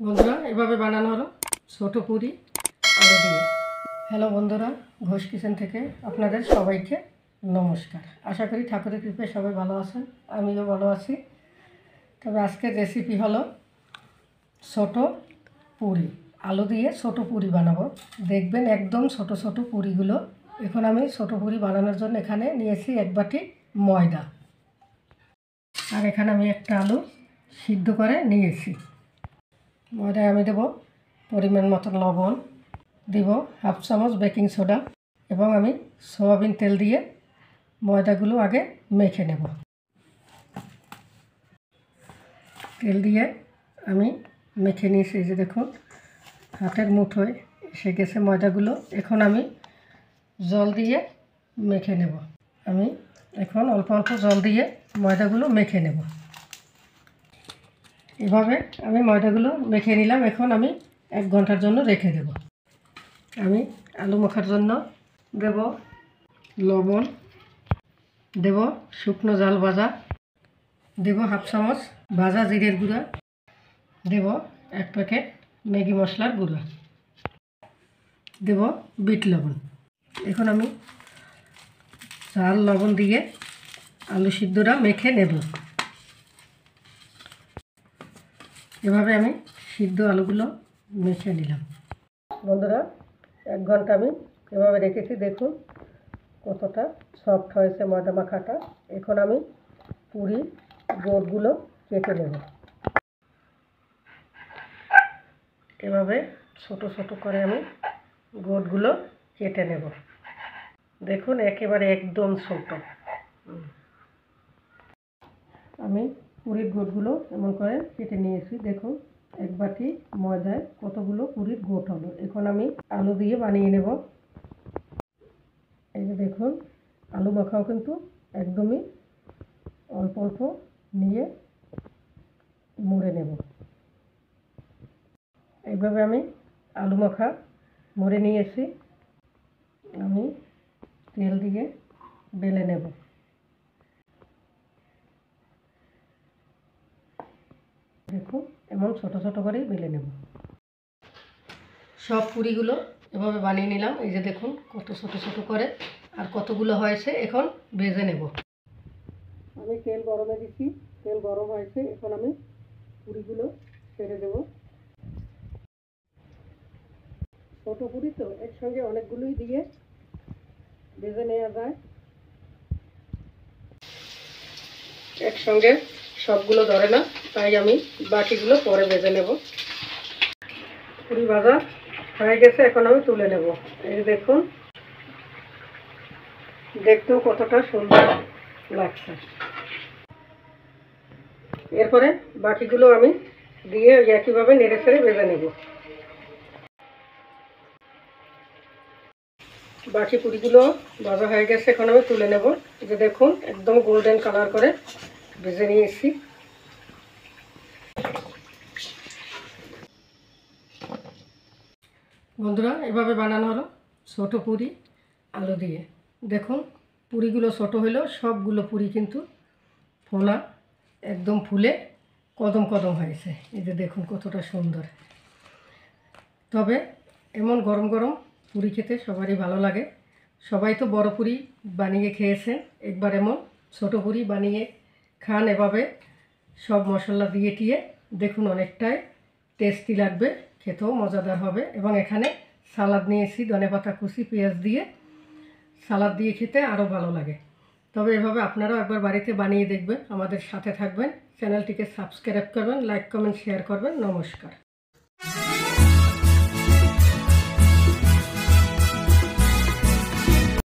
বন্ধুরা এভাবে বানানো হলো ছোট পুরি আলু দিয়ে। হ্যালো বন্ধুরা, ঘোষ কিচেন থেকে আপনাদের সবাইকে নমস্কার। আশা করি ঠাকুরের কৃপায় সবাই ভালো আছেন, আমিও ভালো আছি। তবে আজকের রেসিপি হলো ছোট পুরি আলু দিয়ে ছোট পুরি বানাবো। দেখবেন একদম ছোট ছোট পুরিগুলো। এখন আমি ছোট পুরি বানানোর জন্য এখানে নিয়েছি 1 বাটি ময়দা, আর এখানে আমি একটা আলু সিদ্ধ করে নিয়েছি। ময়দায় আমি দেব পরিমাণ মতো লবণ, দেব হাফ চামচ বেকিং সোডা এবং আমি সয়াবিন তেল দিয়ে ময়দাগুলো আগে মেখে নেব। তেল দিয়ে আমি মেখে নিয়েছি, এই যে দেখুন হাতের মুঠোয় এসে গেছে ময়দাগুলো। এখন আমি জল দিয়ে মেখে নেব। আমি এখন অল্প অল্প জল দিয়ে ময়দাগুলো মেখে নেব। এভাবে আমি ময়দাগুলো মেখে নিলাম। এখন আমি 1 ঘন্টার জন্য রেখে দেব। আমি আলু মাখার জন্য দেব লবণ, দেব শুকনো জাল ভাজা, দেব হাফ চামচ ভাজা জিরের গুঁড়া, দেব 1 প্যাকেট ম্যাগি মশলার গুঁড়া, দেব বিট লবণ। এখন আমি চাল লবণ দিয়ে আলু সিদ্ধটা মেখে নেব। এভাবে আমি সিদ্ধ আলুগুলো মেখে নিলাম। বন্ধুরা 1 ঘন্টা আমি এভাবে রেখেছি, দেখুন কতটা সফট হয়েছে ময়দা মাখাটা। এখন আমি পুরি গোলগুলো কেটে নেব। এভাবে ছোট ছোট করে আমি গোলগুলো কেটে নেব। দেখুন একেবারে একদম ছোট। আমি পুরির গোটগুলো এমন করে কেটে নিয়েছি। দেখুন 1 বাটি ময়দায় কতগুলো পুরির গোট হলো। এখন আমি আলু দিয়ে বানিয়ে নেব। এই যে দেখুন আলু মাখাও কিন্তু একদমই অল্প অল্প নিয়ে মুড়ে নেব। এইভাবে আমি আলু মাখা মুড়ে নিয়েছি। আমি তেল দিয়ে বেলে নেব। দেখুন এমন ছোট ছোট করেই বেলে নেব। সব পুরিগুলো এভাবে বানিয়ে নিলাম। এই যে দেখুন কত ছোট ছোট করে, আর কতগুলো হয়েছে। এখন ভেজে নেব। আমি তেল গরমে দিচ্ছি, তেল গরম হয়েছে। এখন আমি পুরিগুলো ছেড়ে দেব। ছোট পুরি তো একসঙ্গে অনেকগুলোই দিয়ে ভেজে নেওয়া যায়। একসঙ্গে সবগুলো ধরে না, তাই আমি বাকিগুলো পরে ভেজে নেব। পুরি ভাজা হয়ে গেছে, এখন আমি তুলে নেব। এই দেখুন দেখতেও কতটা সুন্দর লাগছে। এরপরে বাকিগুলো আমি দিয়ে একইভাবে নেড়ে ছেড়ে ভেজে নেব। বাকি পুরিগুলো ভাজা হয়ে গেছে, এখন আমি তুলে নেব। এই যে দেখুন একদম গোল্ডেন কালার করে ভেজে নিয়েছি। বন্ধুরা এভাবে বানানো হলো ছোট পুরি আলু দিয়ে। দেখুন পুরিগুলো ছোট হলেও সবগুলো পুরি কিন্তু ফোলা, একদম ফুলে কদম কদম হয়েছে। এই যে দেখুন কতটা সুন্দর। তবে এমন গরম গরম পুরি খেতে সবারই ভালো লাগে। সবাই তো বড় পুরি বানিয়ে খেয়েছেন, একবার এমন ছোট পুরি বানিয়ে খান। এভাবে সব মশলা দিয়ে টিয়ে দেখুন অনেকটাই টেস্টি লাগবে, খেতেও মজাদার হবে। এবং এখানে সালাদ নিয়েছি, ধনেপাতা কুচি, পেঁয়াজ দিয়ে সালাদ দিয়ে খেতে আরও ভালো লাগে। তবে এভাবে আপনারাও একবার বাড়িতে বানিয়ে দেখবেন। আমাদের সাথে থাকবেন, চ্যানেলটিকে সাবস্ক্রাইব করবেন, লাইক কমেন্ট শেয়ার করবেন। নমস্কার।